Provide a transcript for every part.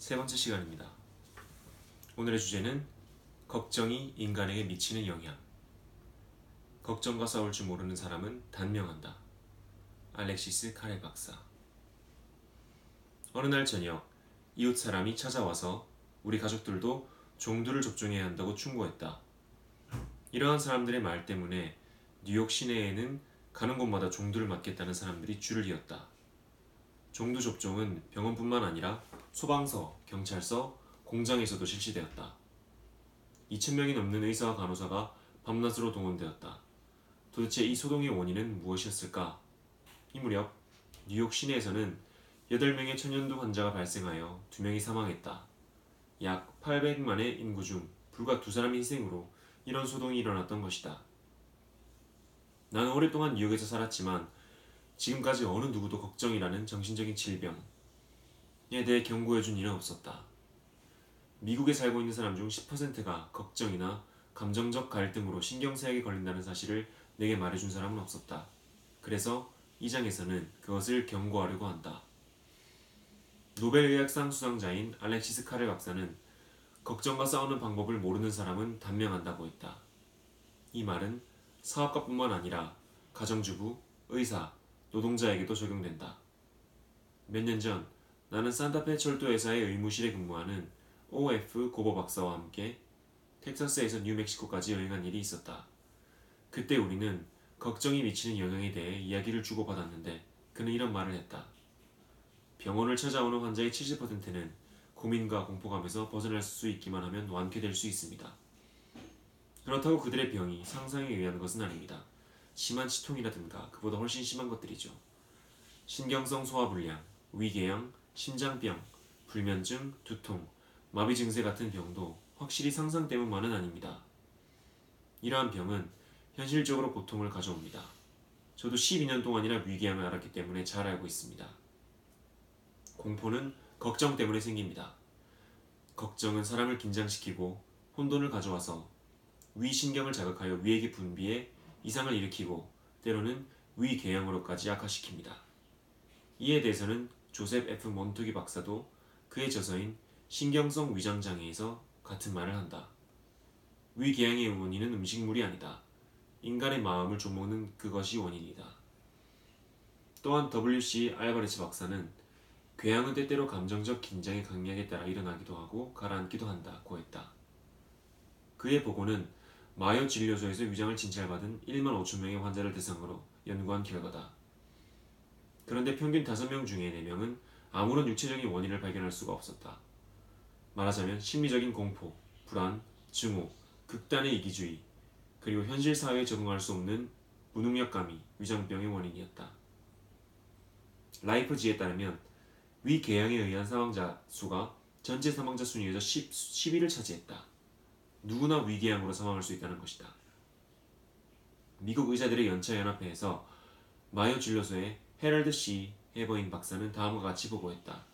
세 번째 시간입니다. 오늘의 주제는 걱정이 인간에게 미치는 영향. 걱정과 싸울 줄 모르는 사람은 단명한다. 알렉시스 카레 박사. 어느 날 저녁, 이웃 사람이 찾아와서 우리 가족들도 종들을 접종해야 한다고 충고했다. 이러한 사람들의 말 때문에 뉴욕 시내에는 가는 곳마다 종들을 맞겠다는 사람들이 줄을 이었다. 종두 접종은 병원뿐만 아니라 소방서, 경찰서, 공장에서도 실시되었다. 2,000명이 넘는 의사와 간호사가 밤낮으로 동원되었다. 도대체 이 소동의 원인은 무엇이었을까? 이 무렵 뉴욕 시내에서는 8명의 천연두 환자가 발생하여 2명이 사망했다. 약 800만의 인구 중 불과 2사람의 희생으로 이런 소동이 일어났던 것이다. 나는 오랫동안 뉴욕에서 살았지만 지금까지 어느 누구도 걱정이라는 정신적인 질병에 대해 경고해준 이는 없었다. 미국에 살고 있는 사람 중 10%가 걱정이나 감정적 갈등으로 신경쇠약에 걸린다는 사실을 내게 말해준 사람은 없었다. 그래서 이 장에서는 그것을 경고하려고 한다. 노벨의학상 수상자인 알렉시스 카렐 박사는 걱정과 싸우는 방법을 모르는 사람은 단명한다고 했다. 이 말은 사업가뿐만 아니라 가정주부, 의사, 노동자에게도 적용된다. 몇 년 전 나는 산타페 철도회사의 의무실에 근무하는 OF 고버 박사와 함께 텍사스에서 뉴멕시코까지 여행한 일이 있었다. 그때 우리는 걱정이 미치는 영향에 대해 이야기를 주고받았는데 그는 이런 말을 했다. 병원을 찾아오는 환자의 70%는 고민과 공포감에서 벗어날 수 있기만 하면 완쾌될 수 있습니다. 그렇다고 그들의 병이 상상에 의한 것은 아닙니다. 심한 치통이라든가 그보다 훨씬 심한 것들이죠. 신경성 소화불량, 위궤양, 심장병, 불면증, 두통, 마비 증세 같은 병도 확실히 상상 때문만은 아닙니다. 이러한 병은 현실적으로 고통을 가져옵니다. 저도 12년 동안이나 위궤양을 앓았기 때문에 잘 알고 있습니다. 공포는 걱정 때문에 생깁니다. 걱정은 사람을 긴장시키고 혼돈을 가져와서 위신경을 자극하여 위액이 분비해 이상을 일으키고 때로는 위궤양으로까지 악화시킵니다. 이에 대해서는 조셉 F. 몬투기 박사도 그의 저서인 신경성 위장장애에서 같은 말을 한다. 위궤양의 원인은 음식물이 아니다. 인간의 마음을 좀먹는 그것이 원인이다. 또한 W.C. 알바레츠 박사는 궤양은 때때로 감정적 긴장의 강약에 따라 일어나기도 하고 가라앉기도 한다고 했다. 그의 보고는 마요 진료소에서 위장을 진찰받은 1만 5천 명의 환자를 대상으로 연구한 결과다. 그런데 평균 5명 중에 4명은 아무런 육체적인 원인을 발견할 수가 없었다. 말하자면 심리적인 공포, 불안, 증오, 극단의 이기주의, 그리고 현실 사회에 적응할 수 없는 무능력감이 위장병의 원인이었다. 라이프지에 따르면 위궤양에 의한 사망자 수가 전체 사망자 순위에서 10위를 차지했다. 누구나 위궤양으로 사망할 수 있다는 것이다. 미국 의사들의 연차연합회에서 마요 진료소의 헤럴드 C. 해버인 박사는 다음과 같이 보고했다.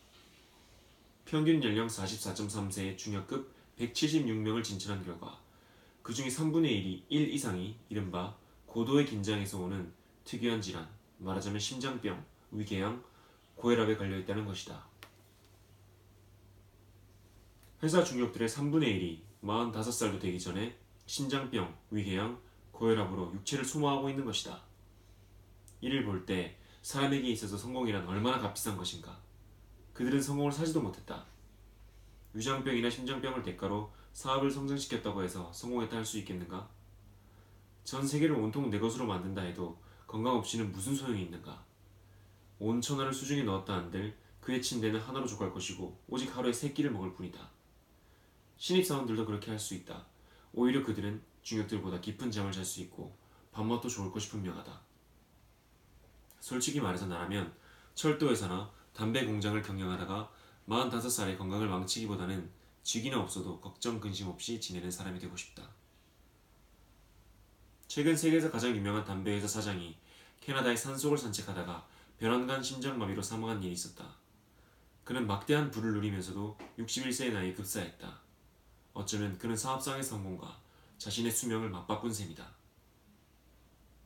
평균 연령 44.3세의 중역급 176명을 진찰한 결과 그 중에 3분의 1이 1 이상이 이른바 고도의 긴장에서 오는 특유한 질환, 말하자면 심장병, 위궤양, 고혈압에 걸려있다는 것이다. 회사 중역들의 3분의 1이 45살도 되기 전에 심장병, 위궤양, 고혈압으로 육체를 소모하고 있는 것이다. 이를 볼 때 사람에게 있어서 성공이란 얼마나 값비싼 것인가. 그들은 성공을 사지도 못했다. 위장병이나 심장병을 대가로 사업을 성장시켰다고 해서 성공했다 할 수 있겠는가? 전 세계를 온통 내 것으로 만든다 해도 건강 없이는 무슨 소용이 있는가? 온 천하를 수중에 넣었다 한들 그의 침대는 하나로 족할 것이고 오직 하루에 3끼를 먹을 뿐이다. 신입사원들도 그렇게 할 수 있다. 오히려 그들은 중역들보다 깊은 잠을 잘 수 있고 밥맛도 좋을 것이 분명하다. 솔직히 말해서 나라면 철도회사나 담배 공장을 경영하다가 45살의 건강을 망치기보다는 직위는 없어도 걱정 근심 없이 지내는 사람이 되고 싶다. 최근 세계에서 가장 유명한 담배회사 사장이 캐나다의 산속을 산책하다가 별안간 심장마비로 사망한 일이 있었다. 그는 막대한 부를 누리면서도 61세의 나이에 급사했다. 어쩌면 그는 사업상의 성공과 자신의 수명을 맞바꾼 셈이다.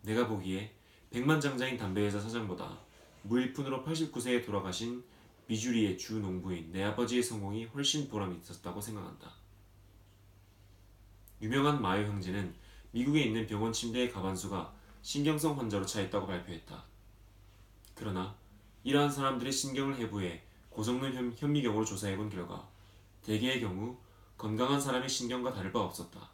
내가 보기에 백만장자인 담배회사 사장보다 무일푼으로 89세에 돌아가신 미주리의 주 농부인 내 아버지의 성공이 훨씬 보람이 있었다고 생각한다. 유명한 마요 형제는 미국에 있는 병원 침대의 가반수가 신경성 환자로 차있다고 발표했다. 그러나 이러한 사람들의 신경을 해부해 고성능 현미경으로 조사해본 결과 대개의 경우 건강한 사람의 신경과 다를 바 없었다.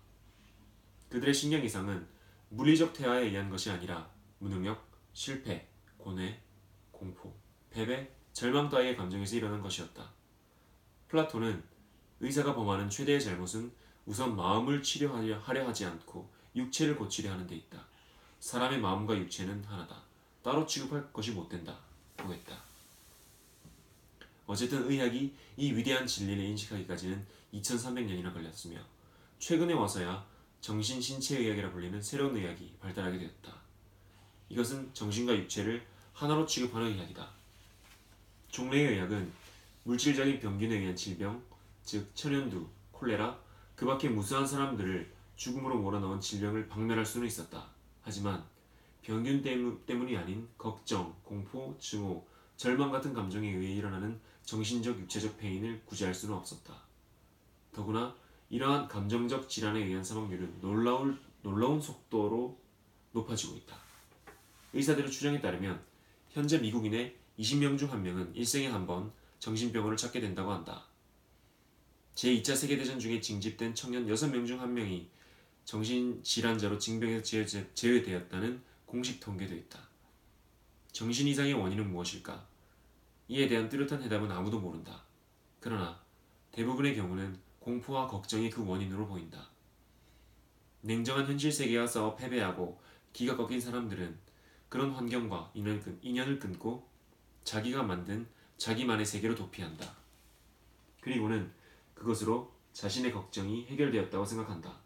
그들의 신경 이상은 물리적 퇴화에 의한 것이 아니라 무능력, 실패, 고뇌, 공포, 패배, 절망 따위의 감정에서 일어난 것이었다. 플라톤은 의사가 범하는 최대의 잘못은 우선 마음을 치료하려 하지 않고 육체를 고치려 하는 데 있다. 사람의 마음과 육체는 하나다. 따로 취급할 것이 못 된다. 고 했다. 어쨌든 의학이 이 위대한 진리를 인식하기까지는 2300년이나 걸렸으며 최근에 와서야 정신신체의학이라 불리는 새로운 의학이 발달하게 되었다. 이것은 정신과 육체를 하나로 취급하는 의학이다. 종래의 의학은 물질적인 병균에 의한 질병, 즉 천연두, 콜레라, 그 밖에 무수한 사람들을 죽음으로 몰아넣은 질병을 박멸할 수는 있었다. 하지만 병균 때문이 아닌 걱정, 공포, 증오, 절망 같은 감정에 의해 일어나는 정신적, 육체적 패인을 구제할 수는 없었다. 더구나 이러한 감정적 질환에 의한 사망률은 놀라운 속도로 높아지고 있다. 의사들의 추정에 따르면 현재 미국인의 20명 중 1명은 일생에 한 번 정신병원을 찾게 된다고 한다. 제2차 세계대전 중에 징집된 청년 6명 중 1명이 정신질환자로 징병에서 제외되었다는 공식 통계도 있다. 정신 이상의 원인은 무엇일까? 이에 대한 뚜렷한 해답은 아무도 모른다. 그러나 대부분의 경우는 공포와 걱정이 그 원인으로 보인다. 냉정한 현실 세계와 싸워 패배하고 기가 꺾인 사람들은 그런 환경과 인연을 끊고 자기가 만든 자기만의 세계로 도피한다. 그리고는 그것으로 자신의 걱정이 해결되었다고 생각한다.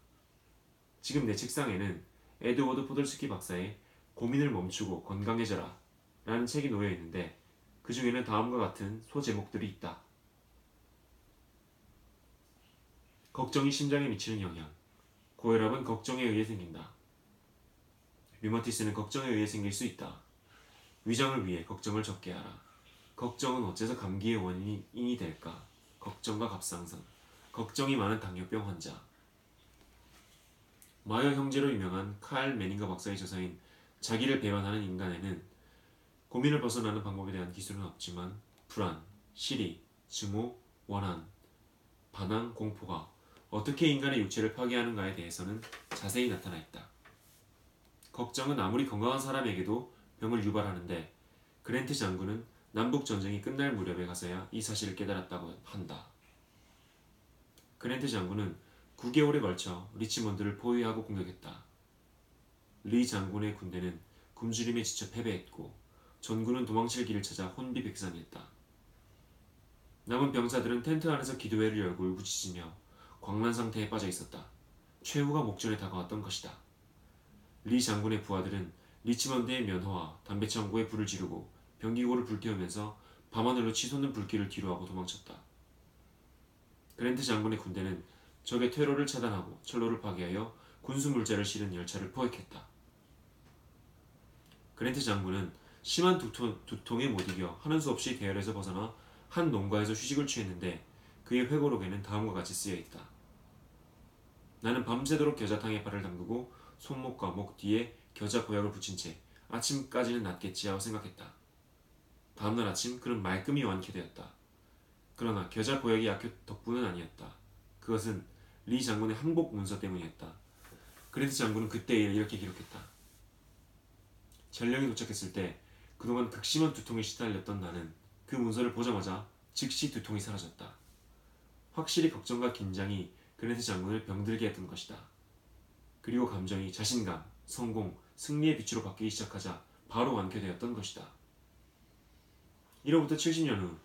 지금 내 책상에는 에드워드 포돌스키 박사의 고민을 멈추고 건강해져라 라는 책이 놓여 있는데 그 중에는 다음과 같은 소제목들이 있다. 걱정이 심장에 미치는 영향. 고혈압은 걱정에 의해 생긴다. 류마티스는 걱정에 의해 생길 수 있다. 위장을 위해 걱정을 적게 하라. 걱정은 어째서 감기의 원인이 될까? 걱정과 갑상선. 걱정이 많은 당뇨병 환자. 마요 형제로 유명한 칼 메닝거 박사의 저서인 자기를 배반하는 인간에는 고민을 벗어나는 방법에 대한 기술은 없지만 불안, 시리, 증오, 원한, 반항, 공포가 어떻게 인간의 육체를 파괴하는가에 대해서는 자세히 나타나 있다. 걱정은 아무리 건강한 사람에게도 병을 유발하는데 그랜트 장군은 남북전쟁이 끝날 무렵에 가서야 이 사실을 깨달았다고 한다. 그랜트 장군은 9개월에 걸쳐 리치몬드를 포위하고 공격했다. 리 장군의 군대는 굶주림에 지쳐 패배했고 전군은 도망칠 길을 찾아 혼비백산했다. 남은 병사들은 텐트 안에서 기도회를 열고 울부짖으며 광란 상태에 빠져 있었다. 최후가 목전에 다가왔던 것이다. 리 장군의 부하들은 리치먼드의 면허와 담배 창고에 불을 지르고 병기고를 불태우면서 밤하늘로 치솟는 불길을 뒤로하고 도망쳤다. 그랜트 장군의 군대는 적의 퇴로를 차단하고 철로를 파괴하여 군수 물자를 실은 열차를 포획했다. 그랜트 장군은 심한 두통에 못 이겨 하는 수 없이 대열에서 벗어나 한 농가에서 휴식을 취했는데 그의 회고록에는 다음과 같이 쓰여있다. 나는 밤새도록 겨자탕에 발을 담그고 손목과 목 뒤에 겨자 보약을 붙인 채 아침까지는 낫겠지 하고 생각했다. 다음날 아침 그는 말끔히 완쾌되었다. 그러나 겨자 보약이 약효 덕분은 아니었다. 그것은 리 장군의 항복 문서 때문이었다. 그랜트 장군은 그때 일을 이렇게 기록했다. 전령이 도착했을 때 그동안 극심한 두통에 시달렸던 나는 그 문서를 보자마자 즉시 두통이 사라졌다. 확실히 걱정과 긴장이 그랜트 장군을 병들게 했던 것이다. 그리고 감정이 자신감, 성공, 승리의 빛으로 바뀌기 시작하자 바로 완쾌되었던 것이다. 이로부터 70년 후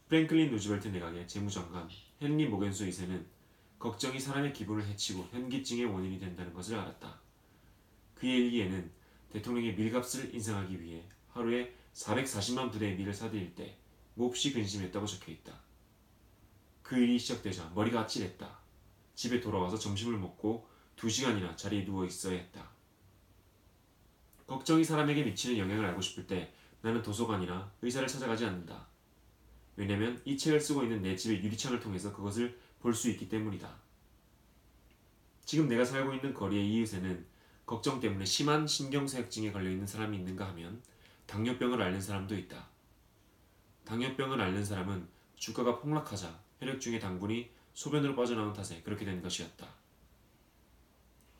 프랭클린 루즈벨트 내각의 재무장관 헨리 모겐소 2세는 걱정이 사람의 기분을 해치고 현기증의 원인이 된다는 것을 알았다. 그의 일기에는 대통령의 밀값을 인상하기 위해 하루에 440만 부대의 밀을 사들일 때 몹시 근심했다고 적혀있다. 그 일이 시작되자 머리가 아찔했다. 집에 돌아와서 점심을 먹고 2시간이나 자리에 누워 있어야 했다. 걱정이 사람에게 미치는 영향을 알고 싶을 때 나는 도서관이나 의사를 찾아가지 않는다. 왜냐면 이 책을 쓰고 있는 내 집의 유리창을 통해서 그것을 볼 수 있기 때문이다. 지금 내가 살고 있는 거리의 이웃에는 걱정 때문에 심한 신경쇠약증에 걸려있는 사람이 있는가 하면 당뇨병을 앓는 사람도 있다. 당뇨병을 앓는 사람은 주가가 폭락하자 혈액 중의 당분이 소변으로 빠져나온 탓에 그렇게 된 것이었다.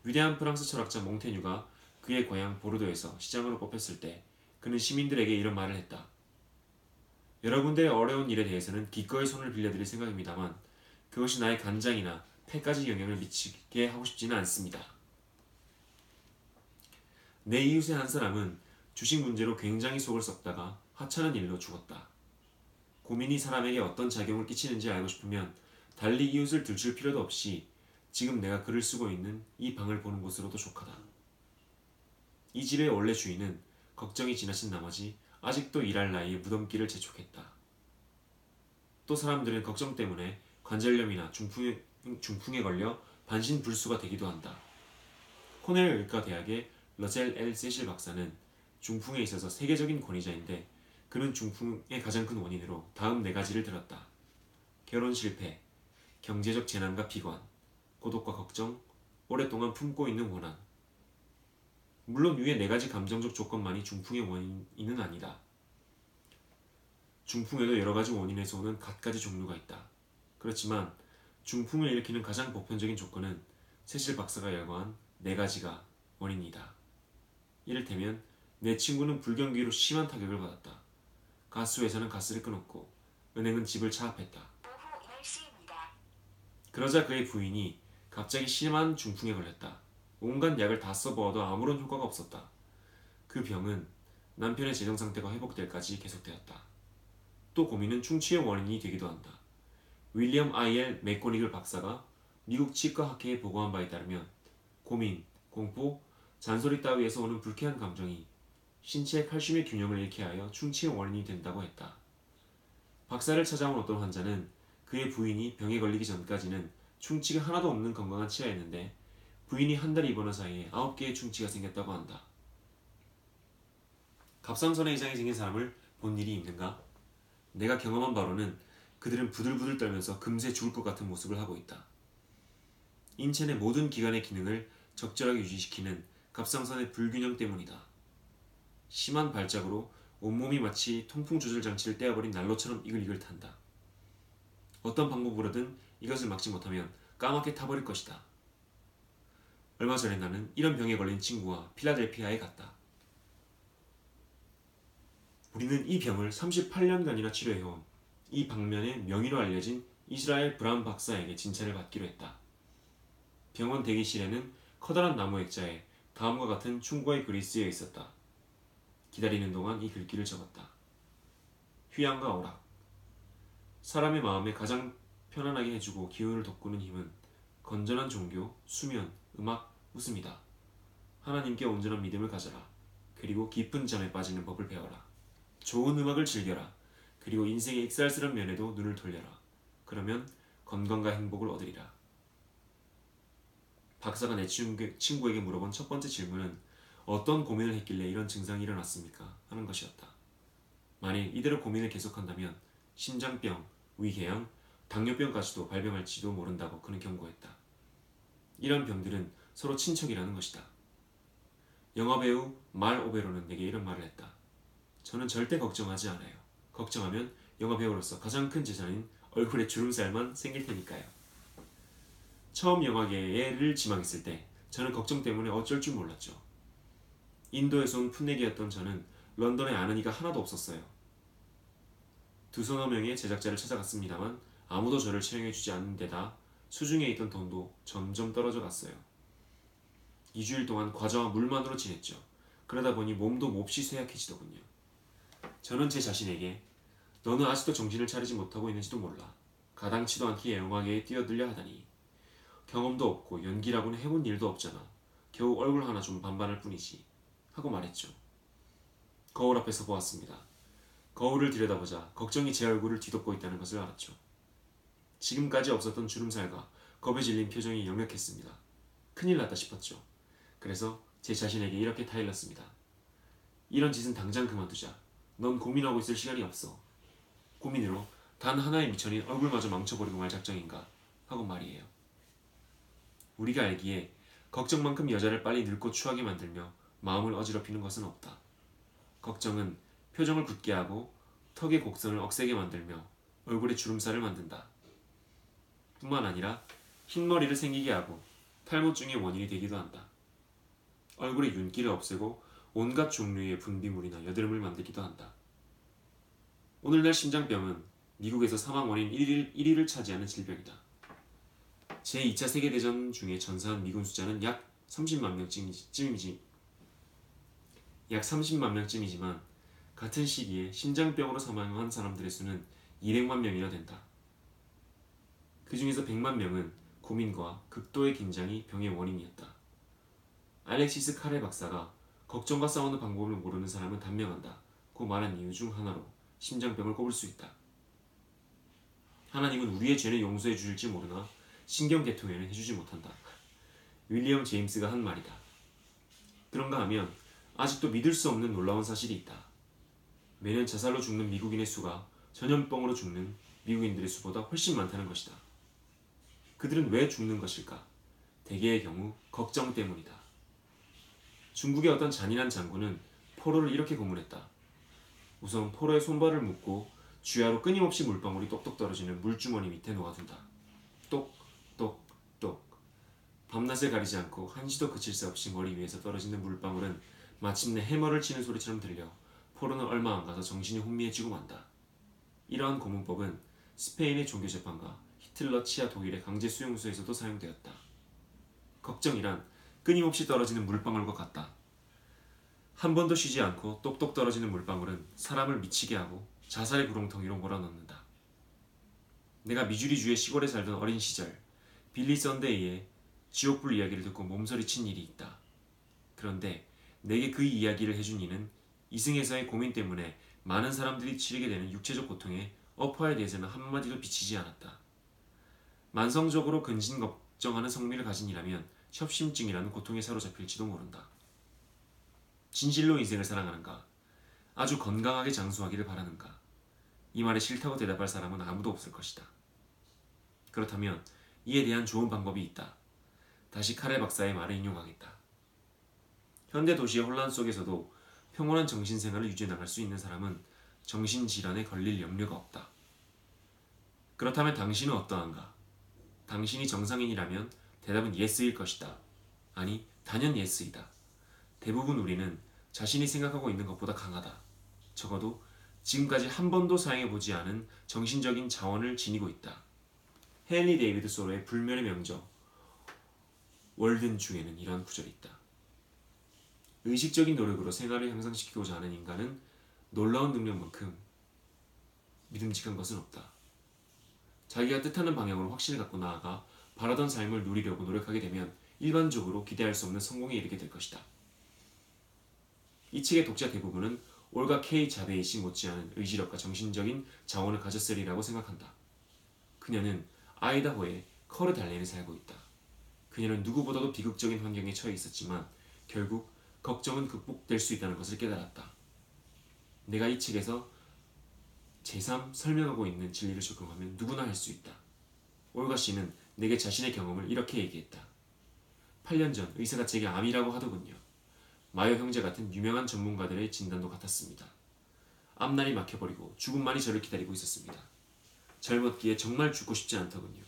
위대한 프랑스 철학자 몽테뉴가 그의 고향 보르도에서 시장으로 뽑혔을 때 그는 시민들에게 이런 말을 했다. 여러분들의 어려운 일에 대해서는 기꺼이 손을 빌려드릴 생각입니다만 그것이 나의 간장이나 폐까지 영향을 미치게 하고 싶지는 않습니다. 내 이웃의 한 사람은 주식 문제로 굉장히 속을 썩다가 하찮은 일로 죽었다. 고민이 사람에게 어떤 작용을 끼치는지 알고 싶으면 달리 이웃을 들출 필요도 없이 지금 내가 글을 쓰고 있는 이 방을 보는 곳으로도 족하다. 이 집의 원래 주인은 걱정이 지나친 나머지 아직도 일할 나이에 무덤길을 재촉했다. 또 사람들은 걱정 때문에 관절염이나 중풍에 걸려 반신불수가 되기도 한다. 코넬 의과 대학의 러셀 L. 세실 박사는 중풍에 있어서 세계적인 권위자인데 그는 중풍의 가장 큰 원인으로 다음 4가지를 들었다. 결혼 실패, 경제적 재난과 비관, 고독과 걱정, 오랫동안 품고 있는 원한. 물론 위의 4가지 감정적 조건만이 중풍의 원인은 아니다. 중풍에도 여러가지 원인에서 오는 갖가지 종류가 있다. 그렇지만 중풍을 일으키는 가장 보편적인 조건은 세실 박사가 열거한 4가지가 원인이다. 이를테면 내 친구는 불경기로 심한 타격을 받았다. 가스회사는 가스를 끊었고 은행은 집을 차압했다. 오후 10시입니다. 그러자 그의 부인이 갑자기 심한 중풍에 걸렸다. 온갖 약을 다 써보아도 아무런 효과가 없었다. 그 병은 남편의 재정상태가 회복될까지 계속되었다. 또 고민은 충치의 원인이 되기도 한다. 윌리엄 I.L. 맥고니글 박사가 미국 치과학회에 보고한 바에 따르면 고민, 공포, 잔소리 따위에서 오는 불쾌한 감정이 신체의 칼슘의 균형을 잃게 하여 충치의 원인이 된다고 했다. 박사를 찾아온 어떤 환자는 그의 부인이 병에 걸리기 전까지는 충치가 하나도 없는 건강한 치아였는데 부인이 한 달 입원한 사이에 9개의 충치가 생겼다고 한다. 갑상선에 이상이 생긴 사람을 본 일이 있는가? 내가 경험한 바로는 그들은 부들부들 떨면서 금세 죽을 것 같은 모습을 하고 있다. 인체 내 모든 기관의 기능을 적절하게 유지시키는 갑상선의 불균형 때문이다. 심한 발작으로 온몸이 마치 통풍 조절 장치를 떼어버린 난로처럼 이글이글 탄다. 어떤 방법으로든 이것을 막지 못하면 까맣게 타버릴 것이다. 얼마 전에 나는 이런 병에 걸린 친구와 필라델피아에 갔다. 우리는 이 병을 38년간이나 치료해온 이 방면의 명의로 알려진 이스라엘 브람 박사에게 진찰을 받기로 했다. 병원 대기실에는 커다란 나무 액자에 다음과 같은 충고의 글이 쓰여 있었다. 기다리는 동안 이 글귀를 적었다. 휴양과 오락. 사람의 마음에 가장 편안하게 해주고 기운을 돋구는 힘은 건전한 종교, 수면, 음악, 웃음이다. 하나님께 온전한 믿음을 가져라. 그리고 깊은 잠에 빠지는 법을 배워라. 좋은 음악을 즐겨라. 그리고 인생의 익살스러운 면에도 눈을 돌려라. 그러면 건강과 행복을 얻으리라. 박사가 내 친구에게 물어본 첫 번째 질문은 어떤 고민을 했길래 이런 증상이 일어났습니까? 하는 것이었다. 만일 이대로 고민을 계속한다면 심장병, 위궤양, 당뇨병까지도 발병할지도 모른다고 그는 경고했다. 이런 병들은 서로 친척이라는 것이다. 영화배우 말 오베로는 내게 이런 말을 했다. 저는 절대 걱정하지 않아요. 걱정하면 영화배우로서 가장 큰 재산인 얼굴에 주름살만 생길 테니까요. 처음 영화계를 지망했을 때 저는 걱정 때문에 어쩔 줄 몰랐죠. 인도에서 온 풋내기였던 저는 런던에 아는 이가 하나도 없었어요. 2~3명의 제작자를 찾아갔습니다만 아무도 저를 채용해주지 않는 데다 수중에 있던 돈도 점점 떨어져 갔어요. 2주일 동안 과자와 물만으로 지냈죠. 그러다 보니 몸도 몹시 쇠약해지더군요. 저는 제 자신에게 너는 아직도 정신을 차리지 못하고 있는지도 몰라. 가당치도 않게 영화계에 뛰어들려 하다니. 경험도 없고 연기라고는 해본 일도 없잖아. 겨우 얼굴 하나 좀 반반할 뿐이지. 하고 말했죠. 거울 앞에서 보았습니다. 거울을 들여다보자 걱정이 제 얼굴을 뒤덮고 있다는 것을 알았죠. 지금까지 없었던 주름살과 겁에 질린 표정이 역력했습니다. 큰일 났다 싶었죠. 그래서 제 자신에게 이렇게 타일렀습니다. 이런 짓은 당장 그만두자. 넌 고민하고 있을 시간이 없어. 고민으로 단 하나의 미천인 얼굴마저 망쳐버리고 말 작정인가 하고 말이에요. 우리가 알기에 걱정만큼 여자를 빨리 늙고 추하게 만들며 마음을 어지럽히는 것은 없다. 걱정은 표정을 굳게 하고 턱의 곡선을 억세게 만들며 얼굴에 주름살을 만든다. 뿐만 아니라 흰머리를 생기게 하고 탈모증의 원인이 되기도 한다. 얼굴에 윤기를 없애고 온갖 종류의 분비물이나 여드름을 만들기도 한다. 오늘날 심장병은 미국에서 사망 원인 1위를 차지하는 질병이다. 제2차 세계대전 중에 전사한 미군 숫자는 약 30만 명쯤이지만 같은 시기에 심장병으로 사망한 사람들의 수는 200만 명이나 된다. 그 중에서 100만 명은 고민과 극도의 긴장이 병의 원인이었다. 알렉시스 카레 박사가 걱정과 싸우는 방법을 모르는 사람은 단명한다 고 말한 이유 중 하나로 심장병을 꼽을 수 있다. 하나님은 우리의 죄는 용서해 주실지 모르나 신경계통에는 해주지 못한다. 윌리엄 제임스가 한 말이다. 그런가 하면 아직도 믿을 수 없는 놀라운 사실이 있다. 매년 자살로 죽는 미국인의 수가 전염병으로 죽는 미국인들의 수보다 훨씬 많다는 것이다. 그들은 왜 죽는 것일까? 대개의 경우 걱정 때문이다. 중국의 어떤 잔인한 장군은 포로를 이렇게 고문했다. 우선 포로의 손발을 묶고 주야로 끊임없이 물방울이 똑똑 떨어지는 물주머니 밑에 놓아둔다. 똑똑똑. 밤낮을 가리지 않고 한시도 그칠 새 없이 머리 위에서 떨어지는 물방울은 마침내 해머를 치는 소리처럼 들려 포로는 얼마 안 가서 정신이 혼미해지고 만다. 이러한 고문법은 스페인의 종교재판과 히틀러 치하 독일의 강제 수용소에서도 사용되었다. 걱정이란 끊임없이 떨어지는 물방울과 같다. 한 번도 쉬지 않고 똑똑 떨어지는 물방울은 사람을 미치게 하고 자살의 구렁텅이로 몰아넣는다. 내가 미주리주의 시골에 살던 어린 시절 빌리 썬데이의 지옥불 이야기를 듣고 몸서리친 일이 있다. 그런데 내게 그 이야기를 해준 이는 이승에서의 고민 때문에 많은 사람들이 치르게 되는 육체적 고통에 어퍼에 대해서는 한마디도 비치지 않았다. 만성적으로 근심 걱정하는 성미를 가진 이라면 협심증이라는 고통에 사로잡힐지도 모른다. 진실로 인생을 사랑하는가? 아주 건강하게 장수하기를 바라는가? 이 말에 싫다고 대답할 사람은 아무도 없을 것이다. 그렇다면 이에 대한 좋은 방법이 있다. 다시 카레 박사의 말을 인용하겠다. 현대 도시의 혼란 속에서도 평온한 정신생활을 유지해 나갈 수 있는 사람은 정신질환에 걸릴 염려가 없다. 그렇다면 당신은 어떠한가? 당신이 정상인이라면 대답은 예스일 것이다. 아니, 단연 예스이다. 대부분 우리는 자신이 생각하고 있는 것보다 강하다. 적어도 지금까지 한 번도 사용해보지 않은 정신적인 자원을 지니고 있다. 헨리 데이비드 소로의 불멸의 명저 월든 중에는 이런 구절이 있다. 의식적인 노력으로 생활을 향상시키고자 하는 인간은 놀라운 능력만큼 믿음직한 것은 없다. 자기가 뜻하는 방향으로 확신을 갖고 나아가 바라던 삶을 누리려고 노력하게 되면 일반적으로 기대할 수 없는 성공에 이르게 될 것이다. 이 책의 독자 대부분은 올가 K 자베이시 못지않은 의지력과 정신적인 자원을 가졌으리라고 생각한다. 그녀는 아이다호의 커르 달렌에 살고 있다. 그녀는 누구보다도 비극적인 환경에 처해 있었지만 결국 걱정은 극복될 수 있다는 것을 깨달았다. 내가 이 책에서 제3 설명하고 있는 진리를 적용하면 누구나 할 수 있다. 올가 씨는 내게 자신의 경험을 이렇게 얘기했다. 8년 전 의사가 제게 암이라고 하더군요. 마요 형제 같은 유명한 전문가들의 진단도 같았습니다. 앞날이 막혀버리고 죽음만이 저를 기다리고 있었습니다. 젊었기에 정말 죽고 싶지 않더군요.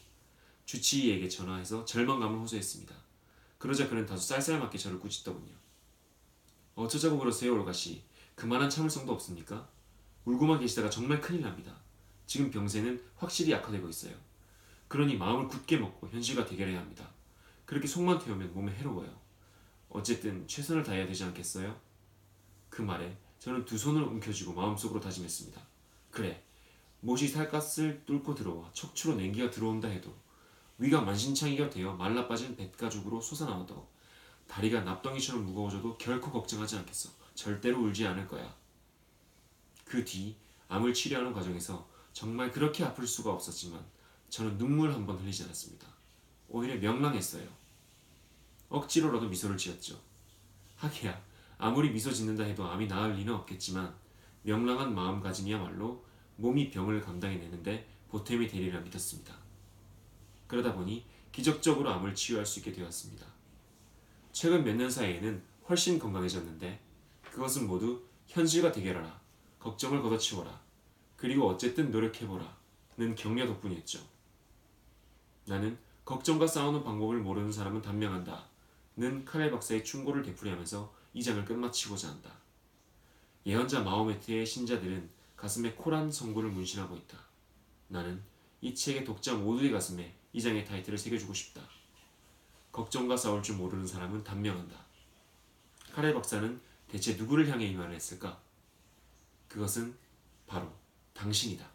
주치의에게 전화해서 절망감을 호소했습니다. 그러자 그는 다소 쌀쌀맞게 저를 꾸짖더군요. 어쩌자고 그러세요, 올가씨. 그만한 참을성도 없습니까? 울고만 계시다가 정말 큰일 납니다. 지금 병세는 확실히 약화되고 있어요. 그러니 마음을 굳게 먹고 현실과 대결해야 합니다. 그렇게 속만 태우면 몸에 해로워요. 어쨌든 최선을 다해야 되지 않겠어요? 그 말에 저는 두 손을 움켜쥐고 마음속으로 다짐했습니다. 그래, 못이 살갗을 뚫고 들어와 척추로 냉기가 들어온다 해도 위가 만신창이가 되어 말라빠진 뱃가죽으로 솟아나와도 다리가 납덩이처럼 무거워져도 결코 걱정하지 않겠어. 절대로 울지 않을 거야. 그 뒤 암을 치료하는 과정에서 정말 그렇게 아플 수가 없었지만 저는 눈물 한 번 흘리지 않았습니다. 오히려 명랑했어요. 억지로라도 미소를 지었죠. 하기야 아무리 미소 짓는다 해도 암이 나을 리는 없겠지만 명랑한 마음가짐이야말로 몸이 병을 감당해내는데 보탬이 되리라 믿었습니다. 그러다 보니 기적적으로 암을 치유할 수 있게 되었습니다. 최근 몇 년 사이에는 훨씬 건강해졌는데 그것은 모두 현실과 대결하라, 걱정을 걷어치워라, 그리고 어쨌든 노력해보라 는 격려 덕분이었죠. 나는 걱정과 싸우는 방법을 모르는 사람은 단명한다 는 카렐 박사의 충고를 되풀이하면서 이 장을 끝마치고자 한다. 예언자 마호메트의 신자들은 가슴에 코란 성구를 문신하고 있다. 나는 이 책의 독자 모두의 가슴에 이 장의 타이틀을 새겨주고 싶다. 걱정과 싸울 줄 모르는 사람은 단명한다. 카렐 박사는 대체 누구를 향해 이 말을 했을까? 그것은 바로 당신이다.